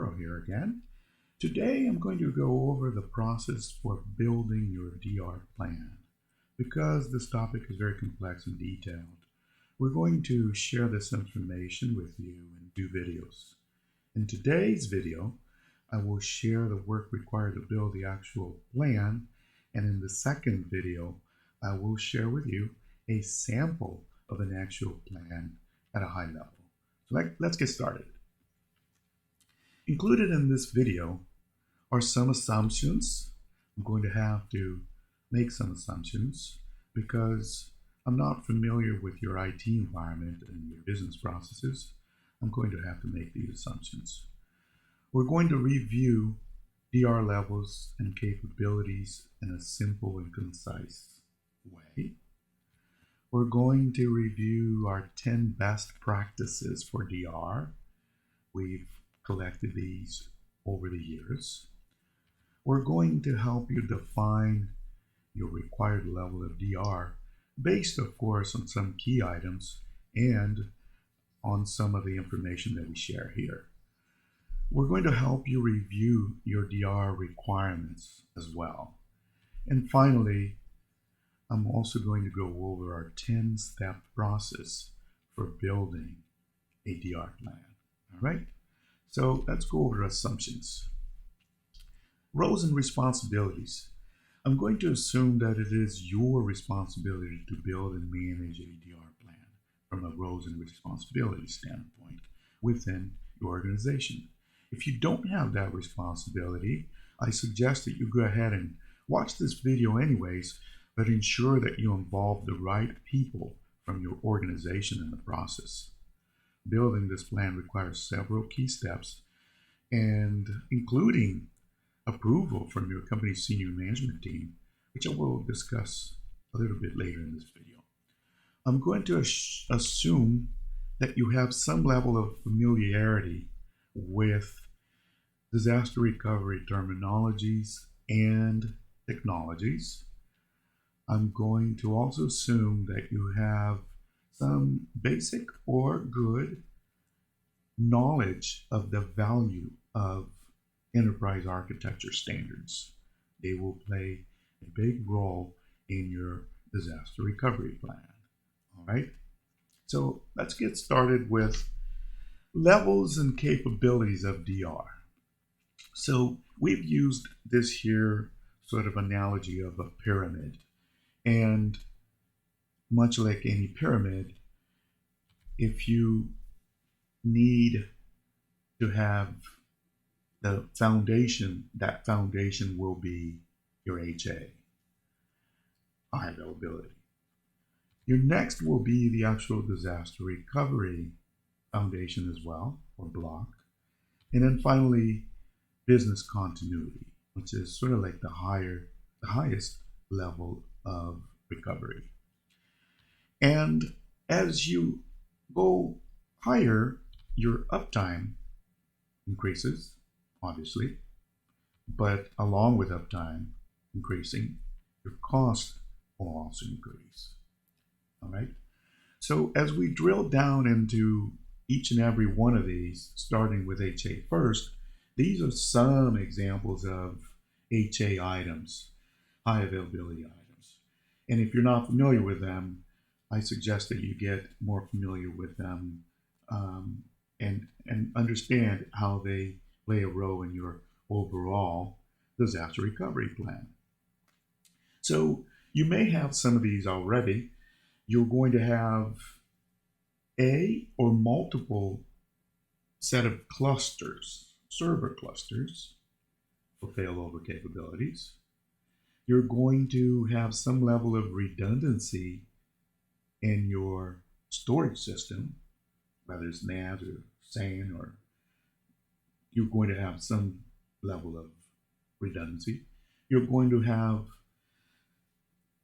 Arturo here again. Today I'm going to go over the process for building your DR plan. Because this topic is very complex and detailed, we're going to share this information with you and do videos. In today's video, I will share the work required to build the actual plan, and in the second video, I will share with you a sample of an actual plan at a high level. So let's get started. Included in this video are some assumptions. I'm going to have to make some assumptions because I'm not familiar with your IT environment and your business processes. I'm going to have to make these assumptions. We're going to review DR levels and capabilities in a simple and concise way. We're going to review our 10 best practices for DR. We've collected these over the years. We're going to help you define your required level of DR based, of course, on some key items and on some of the information that we share here. We're going to help you review your DR requirements as well. And finally, I'm also going to go over our 10-step process for building a DR plan. All right? So let's go over assumptions. Roles and responsibilities. I'm going to assume that it is your responsibility to build and manage a DR plan from a roles and responsibilities standpoint within your organization. If you don't have that responsibility, I suggest that you go ahead and watch this video anyways, but ensure that you involve the right people from your organization in the process. Building this plan requires several key steps, and including approval from your company's senior management team, which I will discuss a little bit later in this video. I'm going to assume that you have some level of familiarity with disaster recovery terminologies and technologies. I'm going to also assume that you have some basic or good knowledge of the value of enterprise architecture standards. They will play a big role in your disaster recovery plan. All right, so let's get started with levels and capabilities of DR. So we've used this here sort of analogy of a pyramid, and much like any pyramid, if you need to have the foundation, that foundation will be your HA, high availability. Your next will be the actual disaster recovery foundation as well, or block. And then finally, business continuity, which is sort of like the highest level of recovery. And as you go higher, your uptime increases, obviously, but along with uptime increasing, your cost will also increase. All right. So as we drill down into each and every one of these, starting with HA first, these are some examples of HA items, high availability items. And if you're not familiar with them, I suggest that you get more familiar with them and understand how they play a role in your overall disaster recovery plan. So you may have some of these already. You're going to have a or multiple set of clusters, server clusters for failover capabilities. You're going to have some level of redundancy in your storage system, whether it's NAS or SAN, or you're going to have some level of redundancy. You're going to have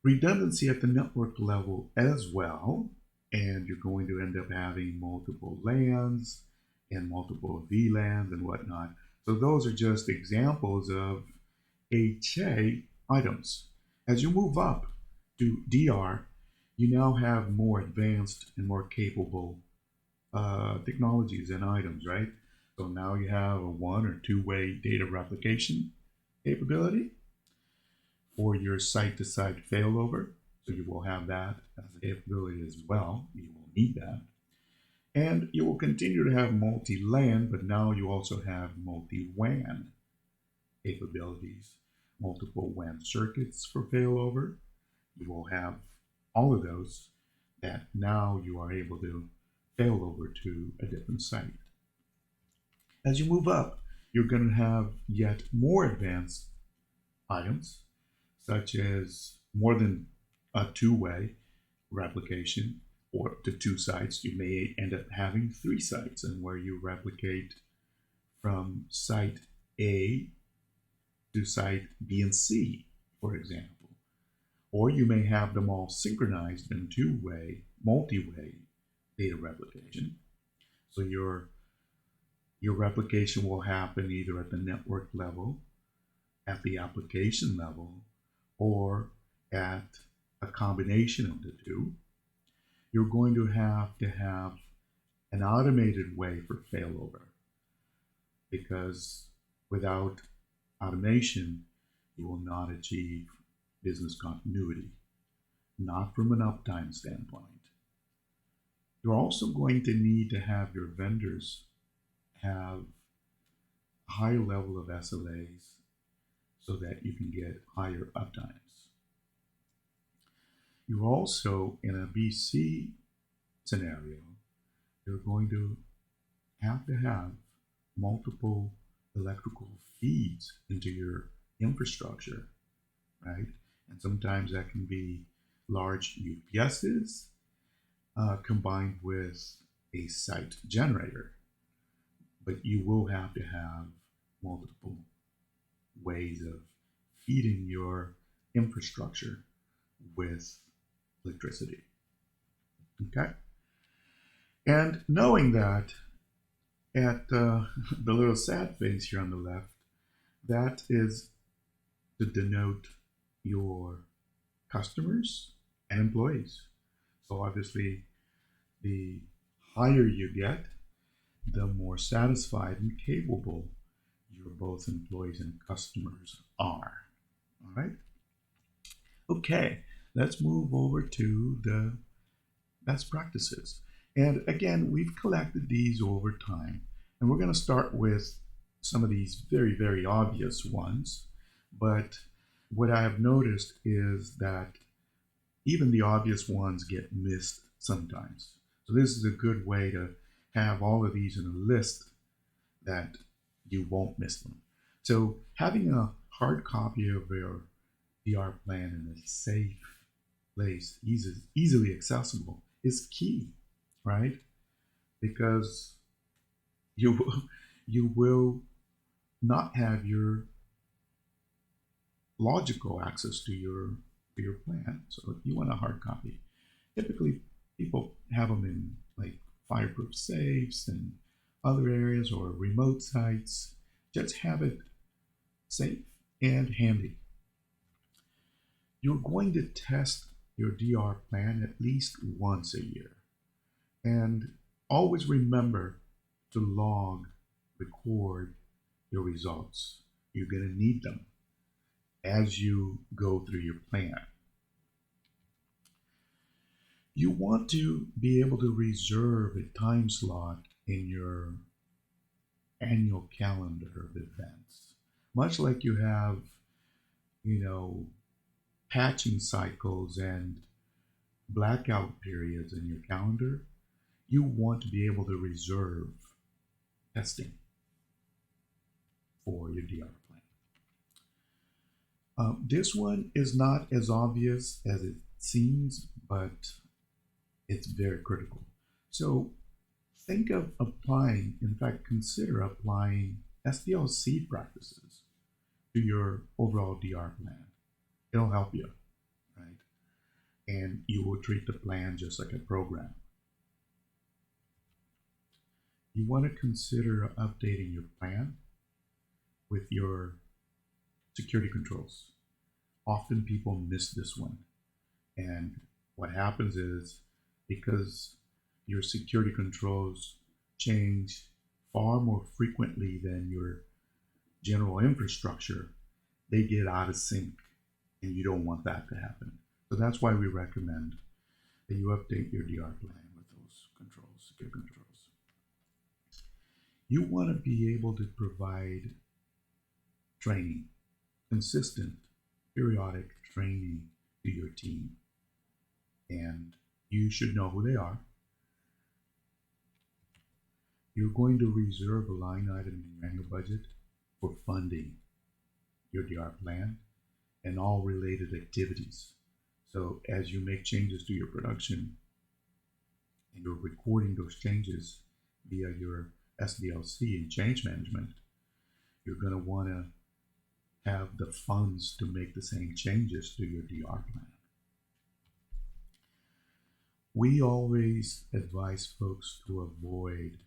redundancy at the network level as well, and you're going to end up having multiple LANs and multiple VLANs and whatnot. So those are just examples of HA items. As you move up to DR, you now have more advanced and more capable technologies and items, right? So now you have a one or two-way data replication capability for your site-to-site failover. So you will have that as a capability as well. You will need that. And you will continue to have multi-LAN, but now you also have multi-WAN capabilities, multiple WAN circuits for failover. You will have all of those that now you are able to fail over to a different site. As you move up, you're going to have yet more advanced items, such as more than a two-way replication or to two sites. You may end up having three sites, and where you replicate from site A to site B and C, for example. Or you may have them all synchronized in two-way, multi-way data replication. So your replication will happen either at the network level, at the application level, or at a combination of the two. You're going to have an automated way for failover, because without automation, you will not achieve business continuity, not from an uptime standpoint. You're also going to need to have your vendors have a higher level of SLAs so that you can get higher uptimes. You're also, in a BC scenario, you're going to have multiple electrical feeds into your infrastructure, right? And sometimes that can be large UPSs combined with a site generator. But you will have to have multiple ways of feeding your infrastructure with electricity. Okay? And knowing that, at the little sad face here on the left, that is to denote your customers and employees. So obviously, the higher you get, the more satisfied and capable your both employees and customers are. All right? Okay, let's move over to the best practices. And again, we've collected these over time, and we're going to start with some of these very, very obvious ones. But what I have noticed is that even the obvious ones get missed sometimes. So this is a good way to have all of these in a list that you won't miss them. So having a hard copy of your DR plan in a safe place, easily accessible, is key, right? Because you will not have your logical access to your plan. So you want a hard copy. Typically, people have them in like fireproof safes and other areas or remote sites. Just have it safe and handy. You're going to test your DR plan at least once a year. And always remember to log, record your results. You're going to need them as you go through your plan. You want to be able to reserve a time slot in your annual calendar of events. Much like you have, patching cycles and blackout periods in your calendar, you want to be able to reserve testing for your DR plan. This one is not as obvious as it seems, but it's very critical. So think of applying, in fact, consider applying SDLC practices to your overall DR plan. It'll help you, right? And you will treat the plan just like a program. You want to consider updating your plan with your security controls. Often people miss this one. And what happens is, because your security controls change far more frequently than your general infrastructure, they get out of sync, and you don't want that to happen. So that's why we recommend that you update your DR plan with those controls, secure controls. You want to be able to provide training, consistent, periodic training to your team. And you should know who they are. You're going to reserve a line item in your annual budget for funding your DR plan and all related activities. So as you make changes to your production and you're recording those changes via your SDLC and change management, you're going to want to have the funds to make the same changes to your DR plan. We always advise folks to avoid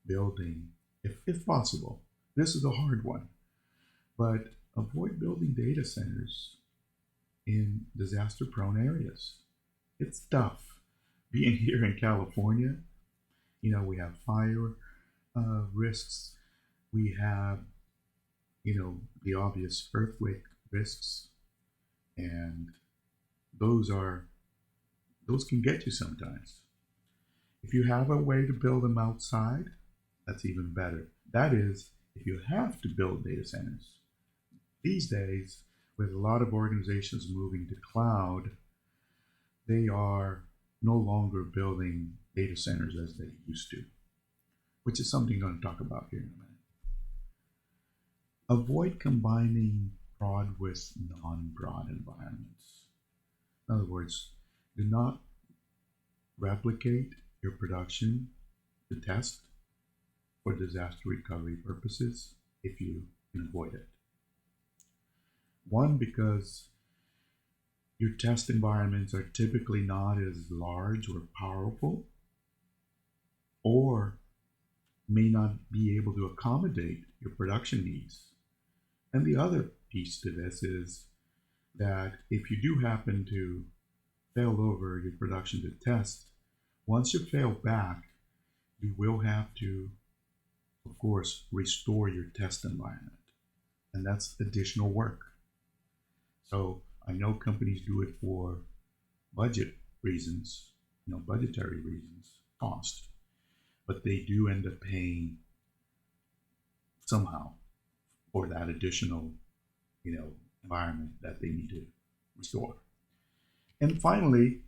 building, if possible. This is a hard one, but avoid building data centers in disaster-prone areas. It's tough. Being here in California, we have fire risks. We have, the obvious earthquake risks, and those can get you sometimes. If you have a way to build them outside, that's even better. That is, if you have to build data centers. These days, with a lot of organizations moving to cloud, they are no longer building data centers as they used to, which is something I'm going to talk about here in a minute. Avoid combining prod with non-prod environments. In other words, do not replicate your production to test for disaster recovery purposes if you can avoid it. One, because your test environments are typically not as large or powerful, or may not be able to accommodate your production needs. And the other piece to this is that if you do happen to fail over your production to test, once you fail back, you will have to, of course, restore your test environment. And that's additional work. So I know companies do it for budget reasons, budgetary reasons, cost, but they do end up paying somehow for that additional, environment that they need to restore. And finally,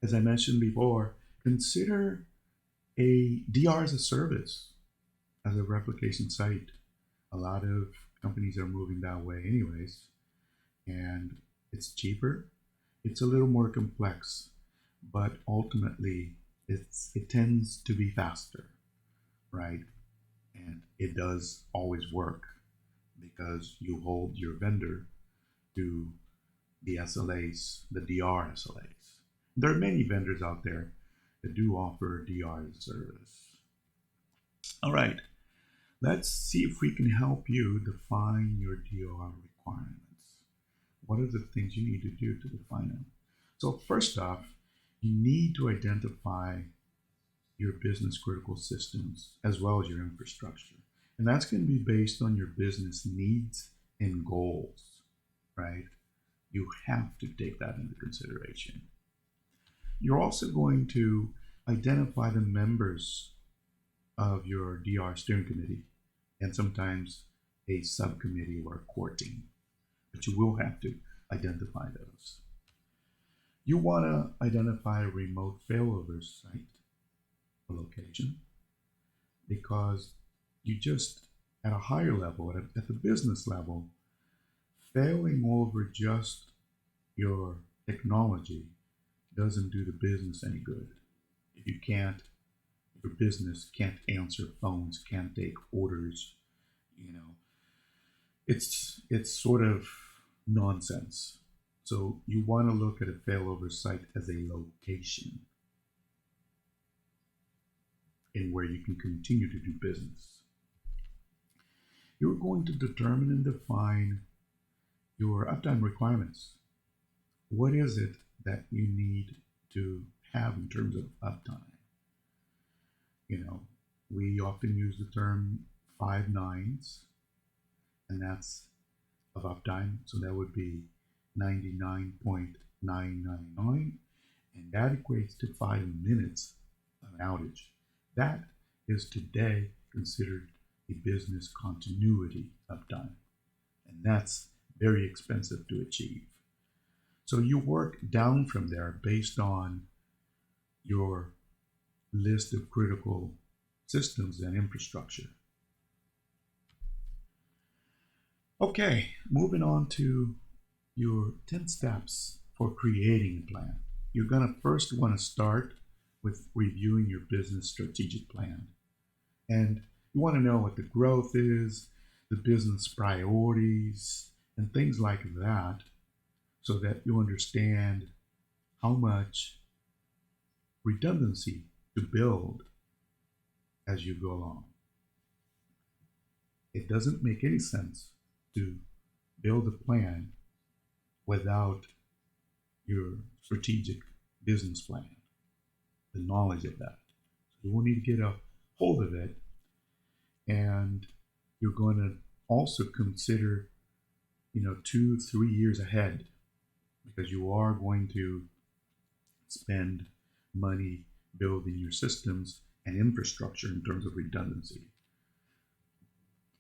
as I mentioned before, consider a DR as a service as a replication site. A lot of companies are moving that way anyways, and it's cheaper. It's a little more complex, but ultimately it tends to be faster, right? And it does always work because you hold your vendor to the SLAs, the DR SLAs. There are many vendors out there that do offer DR as a service. All right, let's see if we can help you define your DR requirements. What are the things you need to do to define them? So first off, you need to identify your business critical systems as well as your infrastructure. And that's going to be based on your business needs and goals, right? You have to take that into consideration. You're also going to identify the members of your DR steering committee and sometimes a subcommittee or a core team, but you will have to identify those. You want to identify a remote failover site or location because you just, at a higher level, at the business level, failing over just your technology doesn't do the business any good. If your business can't answer phones, can't take orders, it's sort of nonsense. So you want to look at a failover site as a location in where you can continue to do business. You're going to determine and define your uptime requirements. What is it that you need to have in terms of uptime? We often use the term 5 nines, and that's of uptime. So that would be 99.999, and that equates to 5 minutes of an outage. That is today considered a business continuity uptime, and that's very expensive to achieve. So you work down from there based on your list of critical systems and infrastructure. Okay, moving on to your 10 steps for creating a plan. You're going to first want to start with reviewing your business strategic plan. And you want to know what the growth is, the business priorities, and things like that, so that you understand how much redundancy to build as you go along. It doesn't make any sense to build a plan without your strategic business plan, the knowledge of that. So you will need to get a hold of it, and you're going to also consider 2-3 years ahead, because you are going to spend money building your systems and infrastructure in terms of redundancy.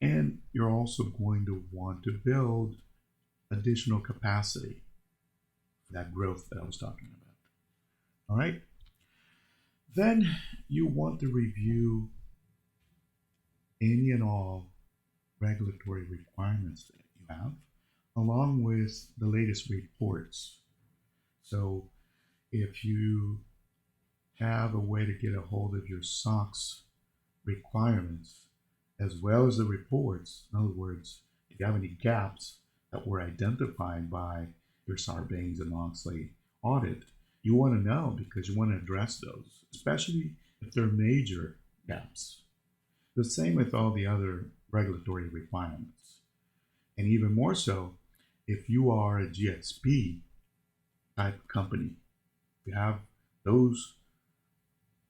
And you're also going to want to build additional capacity for that growth that I was talking about. All right. Then you want to review any and all regulatory requirements that you have, along with the latest reports. So if you have a way to get a hold of your SOX requirements as well as the reports, in other words, if you have any gaps that were identified by your Sarbanes-Oxley audit, you want to know, because you want to address those, especially if they're major gaps. The same with all the other regulatory requirements. And even more so, if you are a GXP type company, you have those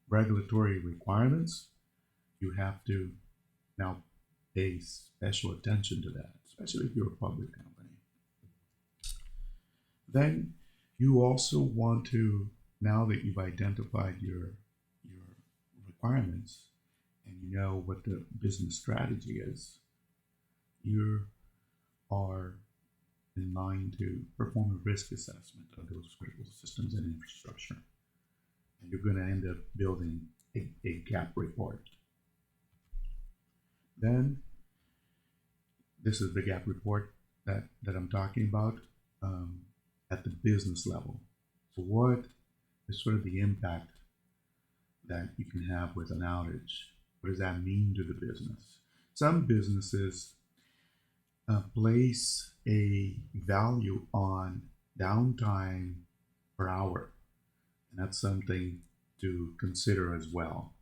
regulatory requirements, you have to now pay special attention to that, especially if you're a public company. Then you also want to, now that you've identified your requirements and you know what the business strategy is, you are in line to perform a risk assessment of those critical systems and infrastructure. And you're going to end up building a gap report. Then, this is the gap report that I'm talking about at the business level. So what is sort of the impact that you can have with an outage? What does that mean to the business? Some businesses place a value on downtime per hour, and that's something to consider as well.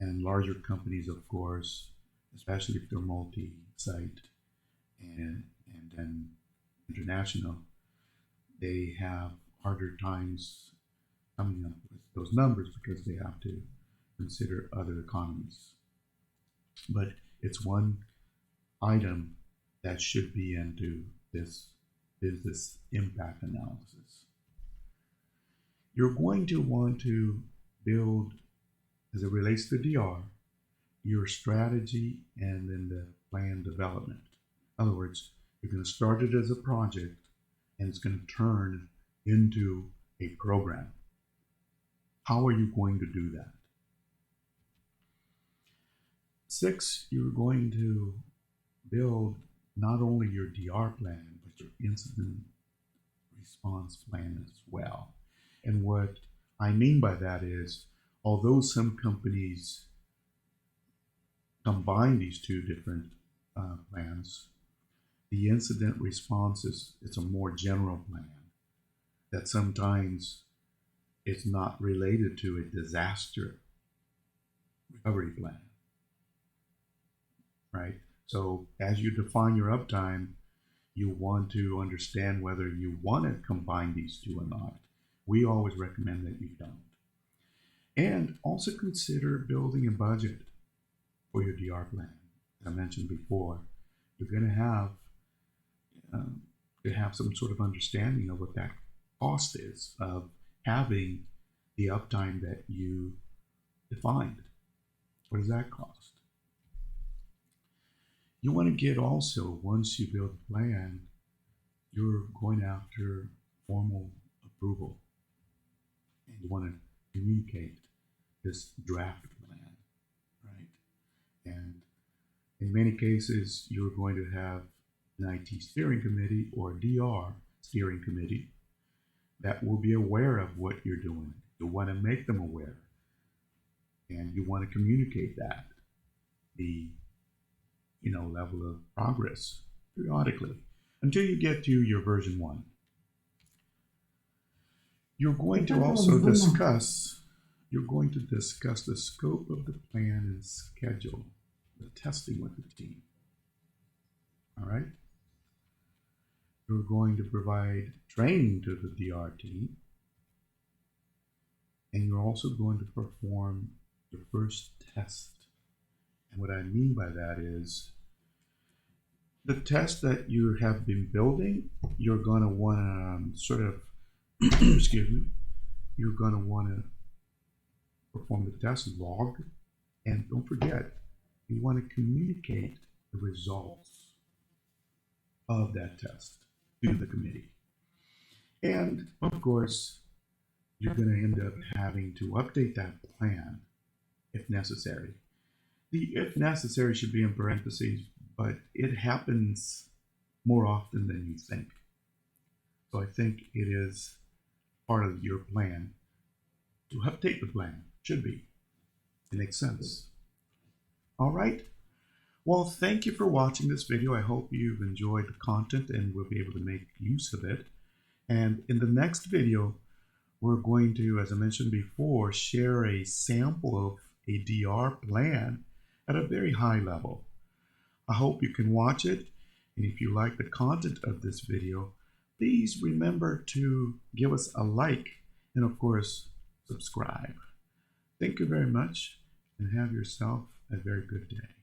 And larger companies, of course, especially if they're multi-site and then international, they have harder times coming up with those numbers because they have to consider other economies. But it's one item that should be into this business impact analysis. You're going to want to build, as it relates to DR, your strategy and then the plan development. In other words, you're going to start it as a project and it's going to turn into a program. How are you going to do that? 6, you're going to build not only your DR plan, but your incident response plan as well. And what I mean by that is, although some companies combine these two different plans, the incident response it's a more general plan that sometimes it's not related to a disaster recovery plan, right? So as you define your uptime, you want to understand whether you want to combine these two or not. We always recommend that you don't. And also consider building a budget for your DR plan. As I mentioned before, you're going to have some sort of understanding of what that cost is of having the uptime that you defined. What does that cost? You want to get also, once you build a plan, you're going after formal approval. And you want to communicate this draft plan, right? And in many cases, you're going to have an IT steering committee or DR steering committee that will be aware of what you're doing. You want to make them aware, and you want to communicate that, the level of progress periodically until you get to your version 1. You're going to also discuss the scope of the plan and schedule the testing with the team. All right? You're going to provide training to the DR team, and you're also going to perform your first test. And what I mean by that is the test that you have been building, you're going to want to sort of, excuse me, you're going to want to perform the test log, and don't forget, you want to communicate the results of that test to the committee. And of course, you're going to end up having to update that plan if necessary. The if necessary should be in parentheses, but it happens more often than you think. So I think it is part of your plan to update the plan. Should be. It makes sense. All right. Well, thank you for watching this video. I hope you've enjoyed the content and will be able to make use of it. And in the next video, we're going to, as I mentioned before, share a sample of a DR plan at a very high level. I hope you can watch it. And if you like the content of this video, please remember to give us a like and, of course, subscribe. Thank you very much and have yourself a very good day.